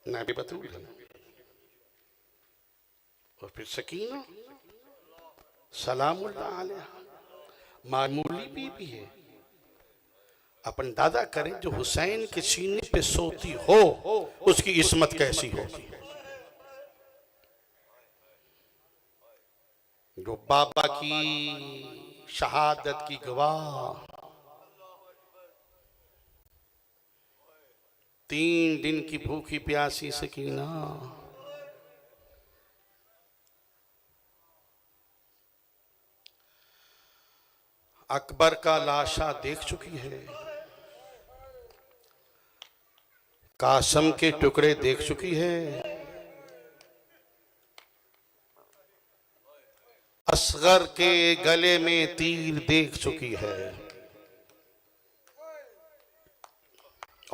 नाबी बतूल है और फिर सकीना सलामुल्लाह अलैहा मामूली बीबी है। अपन दादा करें जो हुसैन के सीने पे सोती हो उसकी इस्मत कैसी होगी। जो बाबा की शहादत की गवाह 3 दिन की भूखी प्यासी सकीना अकबर का लाशा देख चुकी है, कासम के टुकड़े देख चुकी है, असगर के गले में तीर देख चुकी है,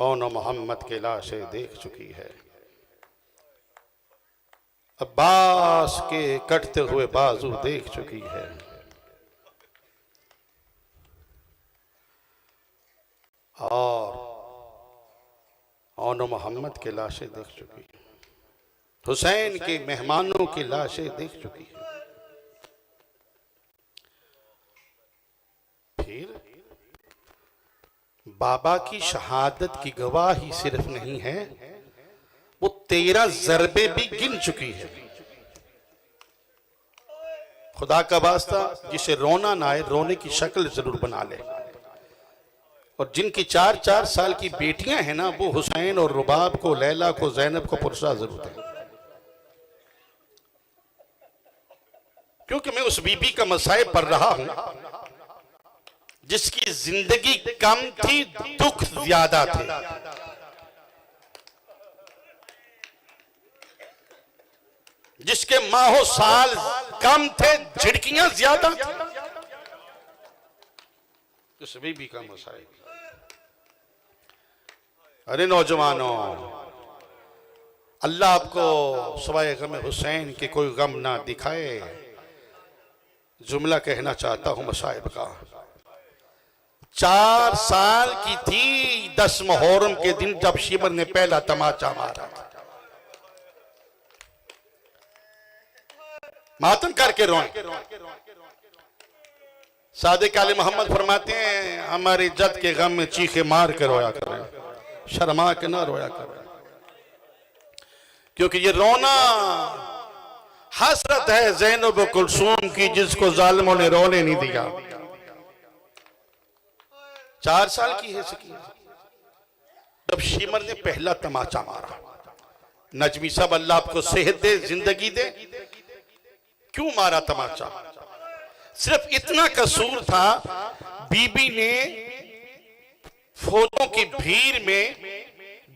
और मोहम्मद के लाशें देख चुकी है, अब्बास के कटते हुए बाजू देख चुकी है, और मोहम्मद के लाशें देख चुकी है, हुसैन के मेहमानों की लाशें देख चुकी है। फिर बाबा की शहादत की गवाही सिर्फ नहीं है, वो 13 ज़रबे भी गिन चुकी है। खुदा का वास्ता जिसे रोना ना आए रोने की शक्ल जरूर बना ले। और जिनकी 4-4 साल की बेटियां हैं ना, वो हुसैन और रुबाब को, लैला को, जैनब को पुरसा जरूर है। क्योंकि मैं उस बीबी का मसाइब पढ़ रहा हूं जिसकी जिंदगी कम थी, दुख ज्यादा थे। जिसके माहो साल कम थे, झिड़कियां ज्यादा थी। उस बीबी का मसाइब। अरे नौजवानों, अल्लाह आपको सवाए गम हुसैन के कोई गम ना दिखाए। जुमला कहना चाहता हूं मसाइब का। 4 साल की थी 10 मुहर्रम के दिन जब शिमर ने पहला तमाचा मारा। मातम करके रोए। सादिक आले मोहम्मद फरमाते हैं, हमारी इज्जत के गम में चीखे मार के रोया करें, शर्मा के ना रोया करें। क्योंकि ये रोना हसरत है ज़ैनब कुलसूम की, जिसको जालिमों ने रोने नहीं दिया। 4 साल की है सकीना जब शिमर ने पहला तमाचा मारा। नजमी साहब अल्लाह आपको सेहत दे, जिंदगी दे। क्यों मारा तमाचा? सिर्फ इतना कसूर था, बीबी ने फौजों की भीड़ में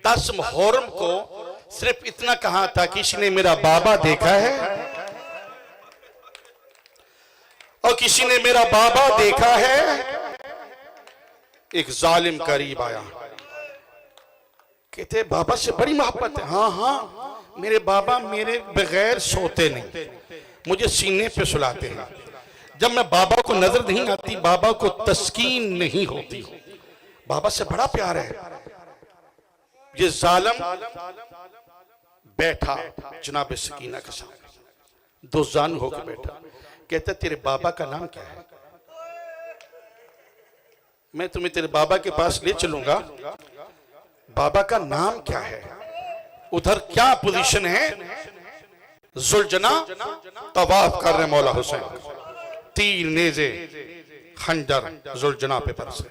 10 मुहर्रम को सिर्फ इतना कहा था, किसी ने मेरा बाबा देखा है और किसी ने मेरा बाबा देखा है। एक जालिम करीब आया, कहते बाबा से बड़ी मोहब्बत है। हाँ हाँ, मेरे बाबा मेरे बगैर सोते नहीं, मुझे सीने पे सुलाते हैं। जब मैं बाबा को नजर नहीं आती, बाबा को तस्कीन नहीं होती। बाबा से बड़ा प्यार है। ये जालिम बैठा जनाब सकीना के सामने, 2 जानू होकर बैठा। कहता तेरे बाबा का नाम क्या है? मैं तुम्हें तेरे बाबा के पास ले चलूंगा, बाबा का नाम क्या है, उधर क्या पोजीशन है? जुलजना तवाफ कर रहे मौला हुसैन, तीर नेज़े खंजर जुलजना पे बरसे।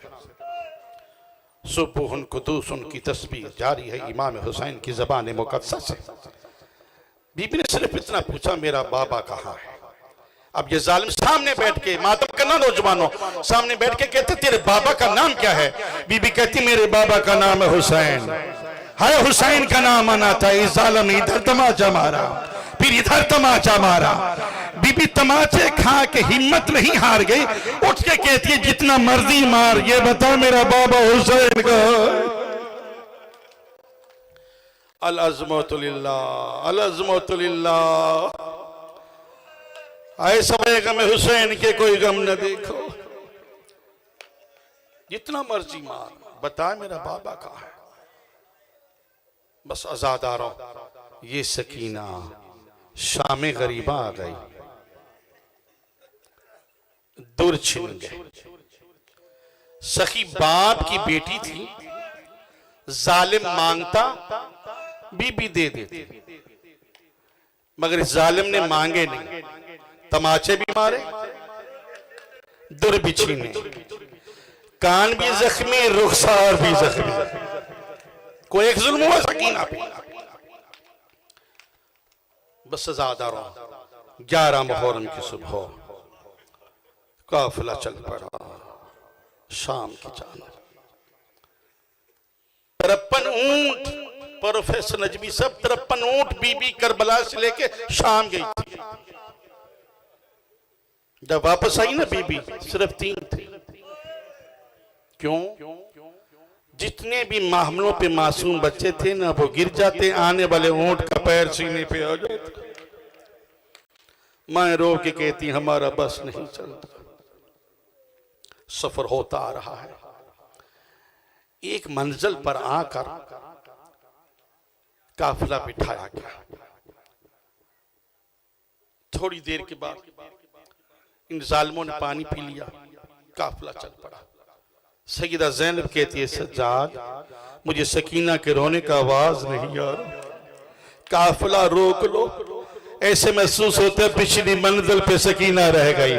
सुबह कुदूस उनकी तस्बीह जारी है इमाम हुसैन की ज़बान मुक़द्दस से। बीबी ने सिर्फ इतना पूछा, मेरा बाबा कहाँ है? अब ये जालिम सामने बैठ के, मातम करना नौजवानों, सामने बैठ के कहते तेरे बाबा का नाम क्या है? बीबी कहती मेरे बाबा का नाम है हुसैन। है हुसैन का नाम आना था। इस जालिम ने इधर तमाचा मारा, फिर इधर तमाचा मारा। बीबी तमाचे खा के हिम्मत नहीं हार गई, उठ के कहती है जितना मर्जी मार, ये बता मेरा बाबा हुसैन का। अल अज़मतु लिल्लाह, अल अज़मतु लिल्लाह। आए समय गम हुसैन के कोई गम न देखो, जितना मर्जी मार, बता मेरा बाबा कहाँ है? बस आजादारों, ये सकीना शाम गरीबा आ गई, दूर छिन गए। सखी बाप की बेटी थी, जालिम मांगता बीबी दे देती, मगर इस जालिम ने मांगे नहीं, तमाचे भी मारे, दुर भी छीने, कान भी जख्मी, रुखसार भी जख्मी। कोई एक जुल्म हुआ सकीना पे। बस आजादारों, 11 मुहर्रम की सुबह काफिला चल पड़ा शाम की जानब। 53 ऊंट, प्रोफेसर नजमी सब 53 ऊंट बीबी करबला से लेके शाम गई थी। जब वापस आई ना बीबी, सिर्फ 3 थे। क्यों? जितने भी मामलों पे मासूम बच्चे थे ना, वो गिर जाते, आने वाले ऊंट का पैर सीने पे आ जाता। मैं रो के कहती हमारा बस नहीं चलता। सफर होता आ रहा है, एक मंजिल पर आकर काफिला बिठाया गया। थोड़ी देर के बाद इन जालिमों ने पानी पी लिया, काफिला चल पड़ा। सईदा ज़ैनब कहती है, सज्जाद मुझे सकीना के रोने का आवाज नहीं आ रहा, काफिला रोक लो। ऐसे महसूस होता है पिछली मंजिल पे सकीना रह गई।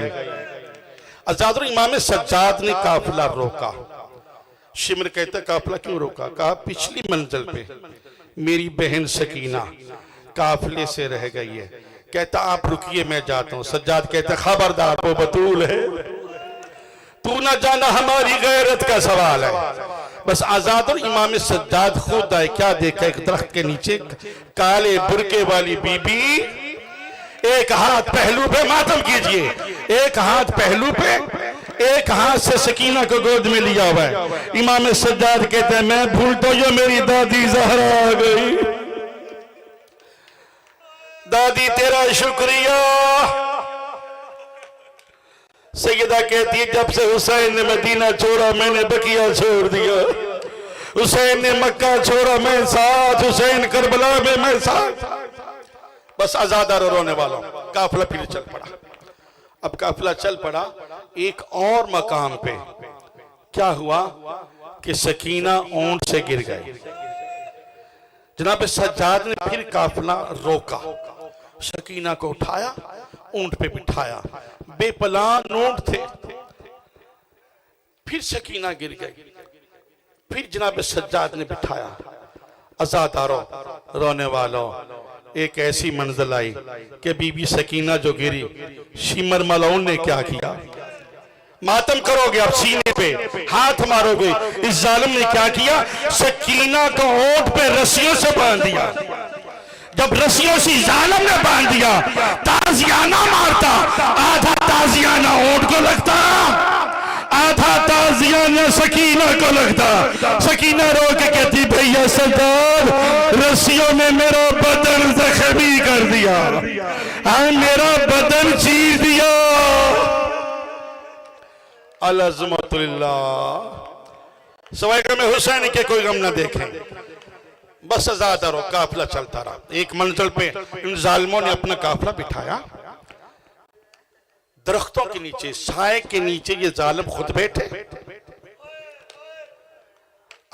आजाद इमाम सज्जाद ने काफिला रोका। शिमर कहता काफिला क्यों रोका? कहा पिछली मंजिल पे मेरी बहन सकीना काफिले से रह गई है। कहता आप रुकिए मैं जाता हूं। सज्जाद कहता खबरदार, वो बतूल है, तू ना जाना हमारी गैरत का सवाल है। बस आजाद और इमाम सज्जाद खुद आए। क्या देखा? एक दरख्त के नीचे काले बुरके वाली बीबी, एक हाथ पहलू पे, मातम कीजिए, एक हाथ पहलू पे, एक हाथ से सकीना को गोद में लिया हुआ है। इमाम सज्जाद कहते हैं मैं भूल तो ये मेरी दादी ज़हरा आ गई। दादी तेरा शुक्रिया। सैयदा कहती है जब से हुसैन ने मदीना छोड़ा मैंने बकिया छोड़ दिया, हुसैन ने मक्का छोड़ा मैं साथ, हुसैन करबला में मैं साथ। बस आजादार रोने वालों, काफिला फिर चल पड़ा। अब काफिला चल पड़ा एक और मकाम पे। क्या हुआ कि सकीना ऊंट से गिर गई। जनाब सज्जाद ने फिर काफिला रोका, सकीना को उठाया, ऊंट पे बिठाया। बेपलान ऊंट थे। फिर सकीना गिर गई। फिर जनाब सज्जाद ने बिठाया। आजादारों रोने वालों, एक ऐसी मंजिल आई कि बीबी सकीना जो गिरी, शिमर मलऊन ने क्या किया? मातम करोगे आप, सीने पे हाथ मारोगे। इस जालिम ने क्या किया? सकीना को ऊंट पे रस्सियों से बांध दिया। जब रस्सियों से जालिम ने बांध दिया, ताजियाना मारता, आधा ताजियाना ऊंट को लगता, आधा ताजियाना सकीना को लगता। सकीना रो के कहती भैया सरदार रस्सियों ने मेरा बदन जख्मी कर दिया, मेरा बदन चीर दिया। अल्लाह सवाए में हुसैन के कोई गम ना देखें। बस आजादारों काफिला चलता रहा। एक मंजिल पे इन जालिमों ने अपना काफिला बिठाया। दरख्तों के नीचे, साए के नीचे ये जालिम खुद बैठे।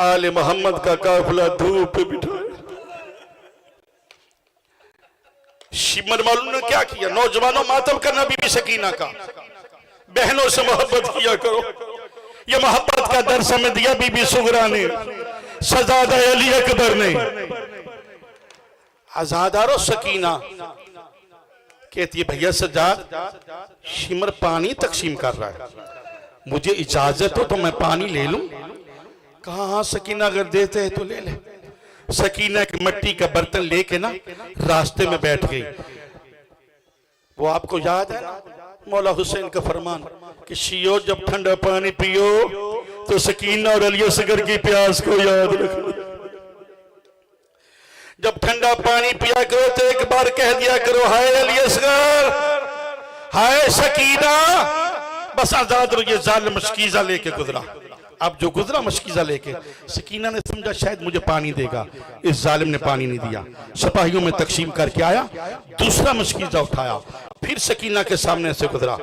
आले मोहम्मद का काफिला धूप पे बिठाया। शिमर मालूम ने क्या किया? नौजवानों मातम करना बीबी सकीना का, बहनों से मोहब्बत किया करो। ये मोहब्बत का दर्स हमें दिया बीबी सुगरा ने, सजादा अली अकबर ने। आजादारो सकीना कहती है भैया सज्जाद शिमर पानी तकसीम कर रहा है, मुझे इजाजत हो तो मैं पानी ले लूं? कहा हाँ सकीना अगर देते हैं तो ले ले। सकीना की मिट्टी का बर्तन लेके ना रास्ते में बैठ गई। वो आपको याद है ना मौला हुसैन का फरमान कि शियो जब ठंडा पानी पियो तो सकीना और अली असगर की प्यास को याद रखो। जब ठंडा पानी पिया करो तो एक बार कह दिया करो हाय अली असगर, हाय सकीना। बस आजाद ये जालिम मशकीजा लेके गुजरा। अब जो गुजरा मशकीजा लेके, सकीना ने समझा शायद मुझे पानी देगा, इस जालिम ने पानी नहीं दिया। सिपाहियों में तकसीम करके आया, दूसरा मशकीजा उठाया, फिर सकीना के सामने से गुजरा,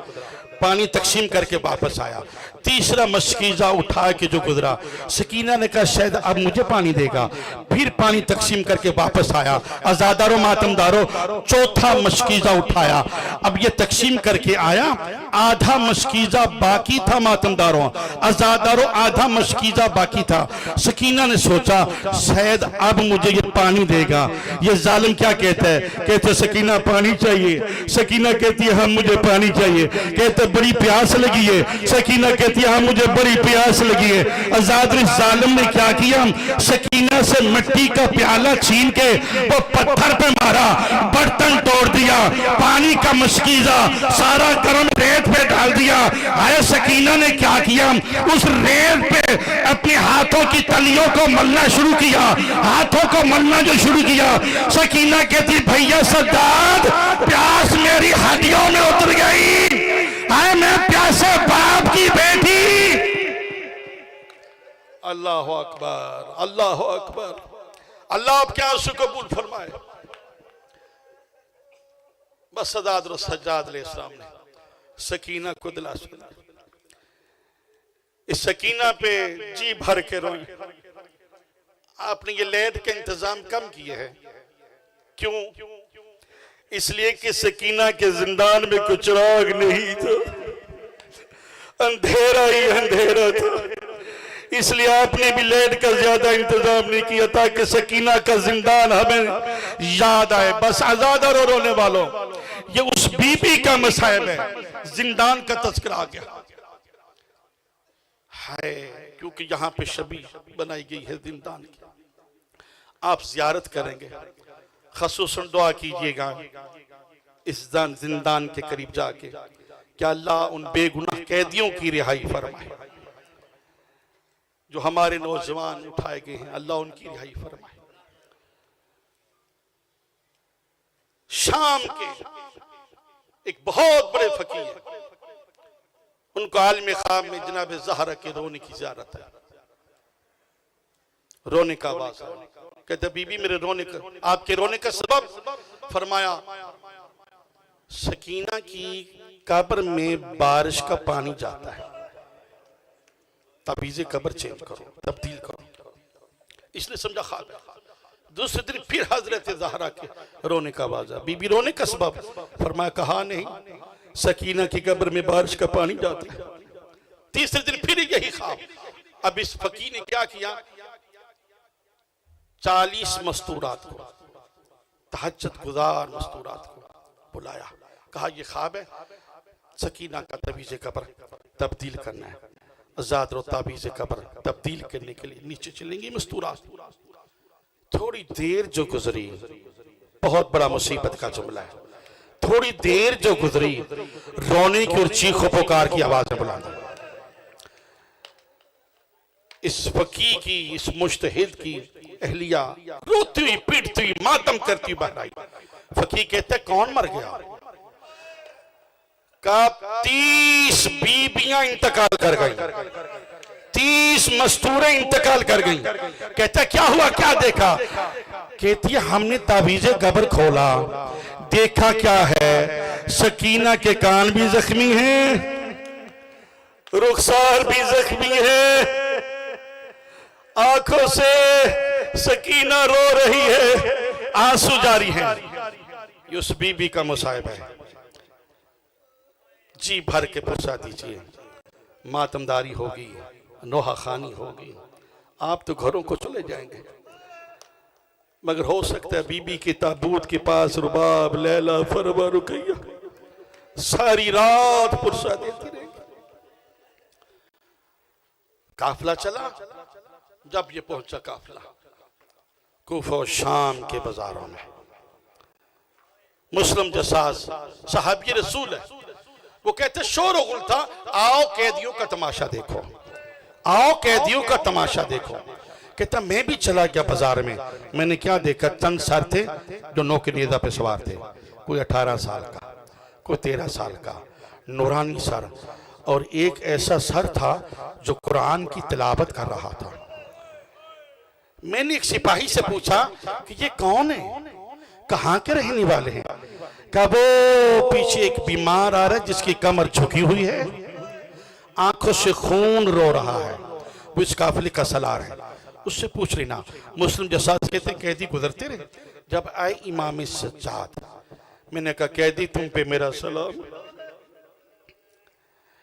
पानी तकसीम करके वापस आया। तीसरा मशकीजा उठा के जो गुजरा, सकीना ने कहा शायद अब मुझे पानी देगा, फिर पानी तकसीम करके वापस आया। आजादारो मातमदारो, चौथा मशकीजा उठाया, अब ये तकसीम करके आया, आधा मशकीजा बाकी था मातमदारों, आजादारो आधा मशकीजा बाकी था। सकीना ने सोचा शायद अब मुझे ये पानी देगा। ये जालिम क्या कहता है, कहते सकीना पानी चाहिए, सकीना कहती है हाँ मुझे पानी चाहिए, कहते बड़ी प्यास लगी है, सकीना कहती है हाँ मुझे बड़ी प्यास लगी है। आजाद जालिम ने क्या किया, सकीना से मिट्टी का प्याला छीन के वो पत्थर पे मारा, बर्तन तोड़ दिया, पानी का मशकीजा सारा गर्म रेत पे डाल दिया। आए सकीना ने क्या किया, उस रेत पे अपने हाथों की तलियों को मलना शुरू किया, हाथों को मलना जो शुरू किया। सकीना कहती भैया सद्दाद प्यास मेरी हड्डियों में उतर गई, आए मैं प्यासे बाप की बेटी। अल्लाह अकबर, अल्लाह अकबर। अल्लाह आपके आंसू कबूल फरमाए। बस सदाद और सज्जाद अलैहिस्सलाम ने सकीना को दिला सुना। इस सकीना पे जी भर के रोई। आपने ये लैद के इंतजाम कम किए हैं, क्यों? इसलिए कि सकीना के जिंदान में कुछ चिराग नहीं था, अंधेरा ही अंधेरा था। इसलिए आपने भी लैड का ज्यादा इंतजाम नहीं किया ताकि सकीना का जिंदान हमें याद आए। बस आजाद और रोने वालों, ये उस बीबी का मसाइब है, जिंदान का तस्करा आ गया है, क्योंकि यहाँ पे शबी बनाई गई है जिंदान की। आप जियारत करेंगे, खसूसन दुआ कीजिएगा इस जिंदान के करीब जाके, क्या अल्लाह उन बेगुनाह कैदियों की रिहाई फरमाए जो हमारे नौजवान उठाए गए हैं, अल्लाह उनकी रिहाई फरमाए। शाम के एक बहुत बड़े फकीर है, उनको आलम ख्वाब में जनाब ज़हरा के रोने की ज़ियारत है। रोने का आवाज है, कहते बीबी मेरे रोने का, आपके रोने का सबब फरमाया सकीना की कब्र में बारिश का पानी जाता है, तबीज़े कब्र चेंज करो, तब्दील करो। इसलिए समझा ख्वाब है। दूसरे दिन फिर हजरत ज़हरा के रोने का आवाज है, बीबी रोने का सबब फरमाया कहा नहीं सकीना की कब्र में बारिश का पानी जाता है। तीसरे दिन फिर यही ख्वाब। अब इस फकीर ने क्या किया, 40 मस्तूरात को, तहज्जुद गुजार मस्तूरात को बुलाया, कहा यह ख्वाब है, सकीना का तबीज़े कब्र तब्दील करना है। आजाद और ताबीज़े कब्र तब्दील करने के लिए नीचे चलेंगे मस्तूरात। थोड़ी देर जो गुजरी, बहुत बड़ा मुसीबत का जुमला है, थोड़ी देर जो गुजरी रोने की और चीखों पुकार की आवाज़ बुलंद। इस फकीर की, इस मुज्तहिद की अहलिया रोती हुई पीटती हुई मातम करती हुई बाहर आई। फकीर कहते कौन मर गया? का 30 बीबियां इंतकाल कर गई, 30 मस्तूरें इंतकाल कर गई। कहता क्या हुआ, क्या देखा? कहती है हमने ताबीज़े कब्र खोला, देखा क्या है, सकीना के कान भी जख्मी हैं, रुखसार भी जख्मी है, आंखों से सकीना रो रही है, आंसू जारी है। ये उस बीबी का मुसाहिब है। जी भर के पूछा दीजिए, मातमदारी होगी, नोहा खानी होगी, आप तो घरों को चले जाएंगे, मगर हो सकता है बीबी के ताबूत के पास रुबाब, लैला, फरवा, रुकैया सारी रात पुरसा देती रहेगी। काफिला चला, जब ये पहुंचा काफिला कूफा और शाम के बाजारों में, मुस्लिम जसास सहाबी रसूल है, वो कहते शोर गुल था, आओ कैदियों का तमाशा देखो, आओ कैदियों का तमाशा देखो। कहता मैं भी चला गया बाजार में, मैंने क्या देखा, चंद सर थे जो नौके नेज़ा पे सवार थे, कोई 18 साल का, कोई 13 साल का, नूरानी सर, और एक ऐसा सर था जो कुरान की तिलावत कर रहा था। मैंने एक सिपाही से पूछा कि ये कौन है, कहाँ के रहने वाले हैं? कहा वो पीछे एक बीमार आ रहा है जिसकी कमर झुकी हुई है, आंखों से खून रो रहा है, वो इस काफिले का सलार है, उससे पूछ लेना। मुस्लिम जसास कहते कैदी गुजरते रहे, जब आए इमाम सज्जाद, मैंने कहा कैदी तुम पे मेरा सलाम।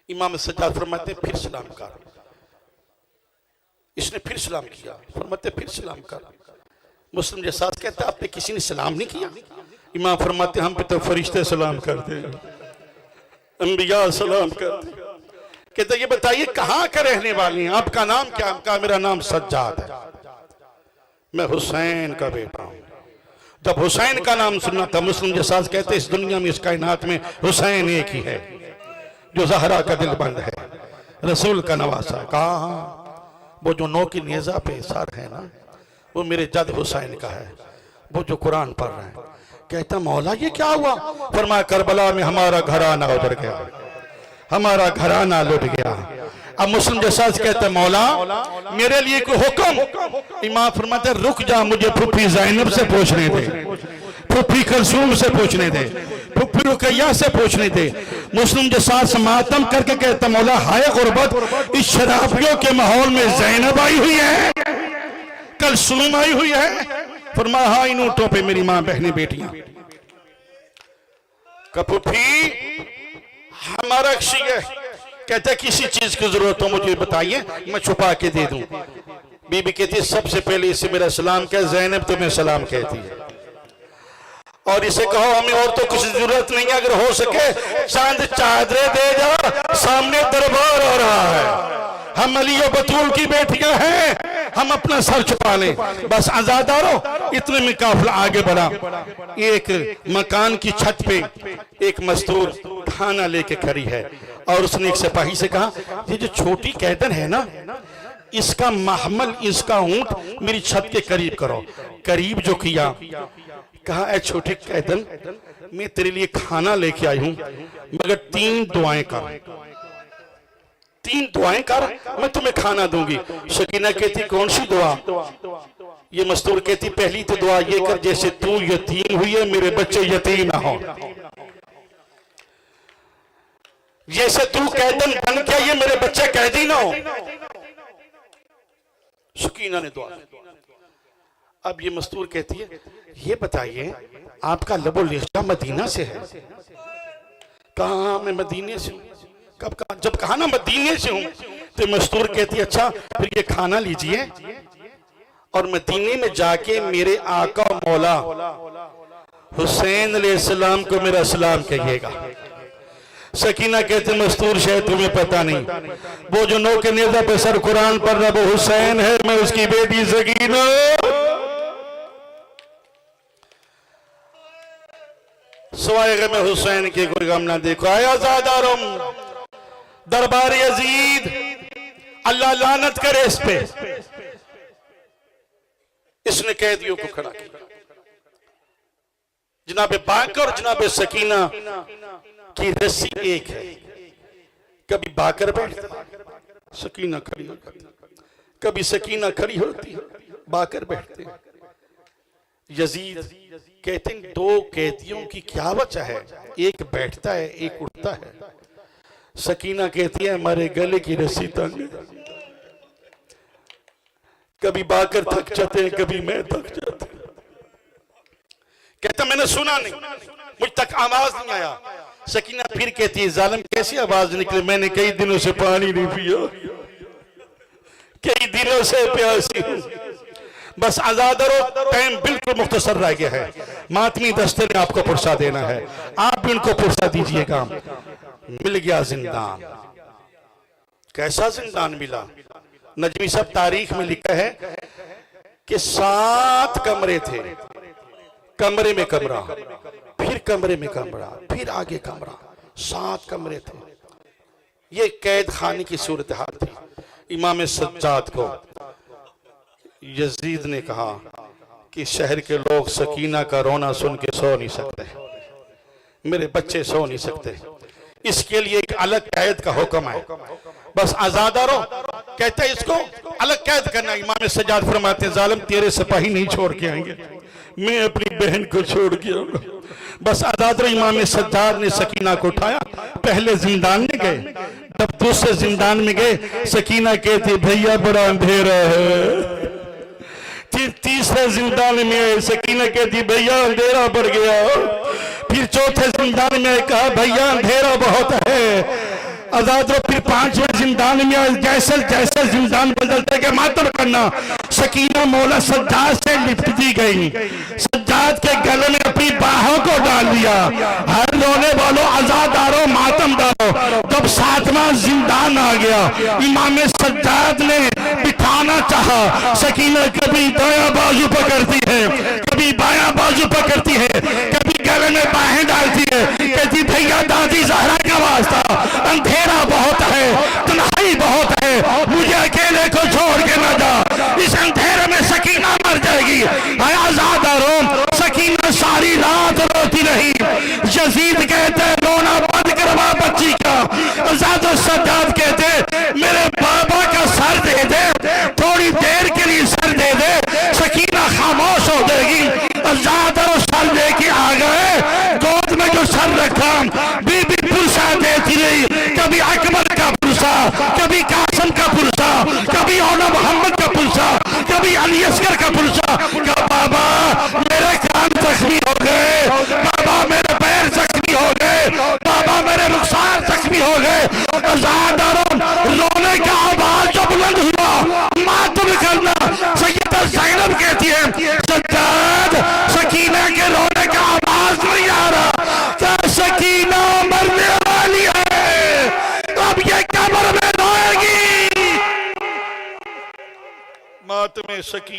इमाम सज्जाद फरमाते फिर सलाम कर। इसने फिर सलाम किया, फरमाते फिर सलाम कर। मुस्लिम जसास कहता आप पे किसी ने सलाम नहीं किया? इमाम फरमाते हम पे तो फरिश्ते सलाम करते हैं, अंबिया सलाम करते। कहते ये बताइए कहाँ का रहने वाले हैं, आपका नाम क्या? का मेरा नाम सज्जाद है, मैं हुसैन का बेटा हूं। जब हुसैन का नाम सुनना था, मुस्लिम जसास कहते इस दुनिया में, इस कायनात में हुसैन एक ही है जो ज़हरा का दिल बंद है, रसूल का नवासा। कहा वो जो नौ की नेजा पे सर है ना, वो मेरे जद हुसैन का है, वो जो कुरान पढ़ रहे हैं। कहता मौला ये क्या हुआ? फरमाया करबला में हमारा घराना उधर गया, हमारा घराना लुट गया। अब मुस्लिम जसास कहते मौला मेरे लिए कोई हुक्म? इमाम फरमाते रुक जा, मुझे फुफी ज़ैनब से पूछने दे, फुफी कलसूम से पूछने दे, फुफी रुकैया से पूछने दे। मुस्लिम जसास मातम करके कहता मौला हाय गुर्बत, इस शराबियों के माहौल में ज़ैनब आई हुई है, कलसूम आई हुई है। फरमाया हाँ इन ऊँटों पे मेरी माँ बहनें बेटियां। फुफी हमारा है, कहता किसी चीज की जरूरत हो मुझे बताइए, मैं छुपा के दे दूं। बीबी कहती है सबसे पहले इसे मेरा सलाम कह, ज़ैनब तुम्हें सलाम कहती है, और इसे कहो हमें और तो कुछ जरूरत नहीं है, अगर हो सके चांद चादरे दे जा, सामने दरबार हो रहा है, हम अली और बतूल की बेटियां हैं, हम अपना सर छुपा लें, बस आजादारो। इतने में काफिला आगे बढ़ा। एक मकान की छत पे एक मजदूर खाना लेके खड़ी है, और उसने एक सिपाही से कहा ये जो छोटी कैदन है ना, इसका महमल, इसका ऊंट मेरी छत के करीब करो। करीब जो किया, कहा ऐ छोटी कैदन मैं तेरे लिए खाना लेके आई हूं, मगर 3 दुआएं कर, 3 दुआएं कर, मैं तुम्हें खाना दूंगी। शकीना कहती कौन सी दुआ? ये मस्तूर कहती पहली तो दुआ ये कर जैसे तू यतीम हुई है मेरे बच्चे यतीम ना हो, जैसे तू कैदन बन के ये मेरे बच्चे कैदी ना हो। शकीना ने दुआ। अब ये मस्तूर कहती है ये बताइए आपका लबो लिहजा मदीना से है? कहा मैं मदीने से हूं। कब कहा? जब कहा ना मदीने से हूं, तो मस्तूर कहती अच्छा फिर ये खाना लीजिए और मदीने में जाके मेरे आका मौला हुसैन अलैहिस्सलाम को मेरा सलाम कहिएगा। सकीना कहते मस्तूर शायद तुम्हें पता नहीं, वो जो नौ के नेज़ा पे सर कुरान पढ़ रहा वो हुसैन है, मैं उसकी बेटी सकीना। सवाए मैं हुसैन के कोई गम ना देखो। आया ज़ादारुम दरबार यजीद, अल्लाह लानत करे इस पे, इसने कैदियों को खड़ा किया। जनाबे बाकर और जनाबे सकीना की रस्सी एक है, कभी बाकर बैठता सकीना खड़ी होती, कभी सकीना खड़ी होती बाकर बैठते। यजीद कहते हैं 2 कैदियों की क्या वजह है, एक बैठता है एक उठता है। सकीना कहती है हमारे गले की रस्सी तंग, कभी बाकर थक जाते हैं कभी मैं थक जाता। कहता मैंने सुना नहीं, मुझ तक आवाज नहीं आया। सकीना फिर कहती है जालिम कैसी आवाज निकली, मैंने कई दिनों से पानी नहीं पिया, कई दिनों से प्यासी हूं। बस आजाद रहो, टाइम बिल्कुल मुख्तसर रह गया है। मातमी दस्ते ने आपको पुरसा देना है, आप भी उनको पुरसा दीजिएगा। मिल गया जिंदान। कैसा जिंदान मिला? नजमी साहब तारीख में लिखा है कि 7 कमरे थे, कमरे में कमरा, फिर कमरे में कमरा, फिर आगे कमरा, 7 कमरे थे। ये कैद खाने की सूरत हाल थी। इमाम सज्जाद को यजीद ने कहा कि शहर के लोग सकीना का रोना सुन के सो नहीं सकते, मेरे बच्चे सो नहीं सकते, इसके लिए एक अलग कैद का हुक्म है। बस आजादारों कहते हैं इसको अलग कैद करना। इमाम सज्जाद फरमाते हैं जालिम तेरे सिपाही नहीं छोड़ के आएंगे, मैं अपनी बहन को छोड़ के आऊंगा। बस आजाद रहो। इमाम सज्जाद ने सकीना को उठाया, पहले जिंदान में गए, जब दूसरे जिंदान में गए सकीना कहती भैया बड़ा अंधेरा है। तीसरे जिंदान में सकीना कहती भैया अंधेरा बढ़ गया। फिर चौथे जिंदान में कहा भैया अंधेरा बहुत है। आजाद रहो। फिर पांचवें जिंदान में जैसे जैसे जिंदान बदलते गए मातम करना, सकीना मौला सज्जाद से लिपटती गई, सज्जाद के गले में अपनी बाहों को डाल दिया। हर रोने वालों आजादारों मातम डालो। जब सातवां जिंदान आ गया, इमाम सज्जाद ने बिठाना चाहा, सकीना कभी दायां बाजू पकड़ती है, कभी बायां बाजू पकड़ती है, कभी गले में बाहें डालती है, कहती भैया दादी ज़हरा का वास्ता अंधेरा बहुत है, तन्हाई बहुत है, मुझे अकेले को छोड़ के ना जा, इस अंधेरे में सकीना मर जाएगी। आजादारों सकीना सारी रात रोती रही। यजीद कहते हैं रोना बंद करवा बच्ची का। आजाद सज्जाद कहते मेरे बाबा का सर दे दे, थोड़ी देर के लिए सर दे दे, सकीना खामोश हो जाएगी। आजाद सर लेके आ गए, गोद में जो सर रखा बीबी पुरसा देती रही, कभी अकबर का पुरसा, कभी कासिम का पुरसा, कभी औला मोहम्मद का पुरसा, कभी अली असगर का पुरसा। बाबा मेरे कान जख्मी हो गए, बाबा मेरे पैर जख्मी हो गए, बाबा मेरे रुखसार जख्मी हो गए। रोने का आवाज जो बुलंद हुआ, मातम करना। सैयदा ज़ैनब कहती है सज्जाद सकीना के रोने का आवाज नहीं आ रहा, क्या सकीना मरने वाली है, अब ये कब्र में रोएगी। मातम सकीना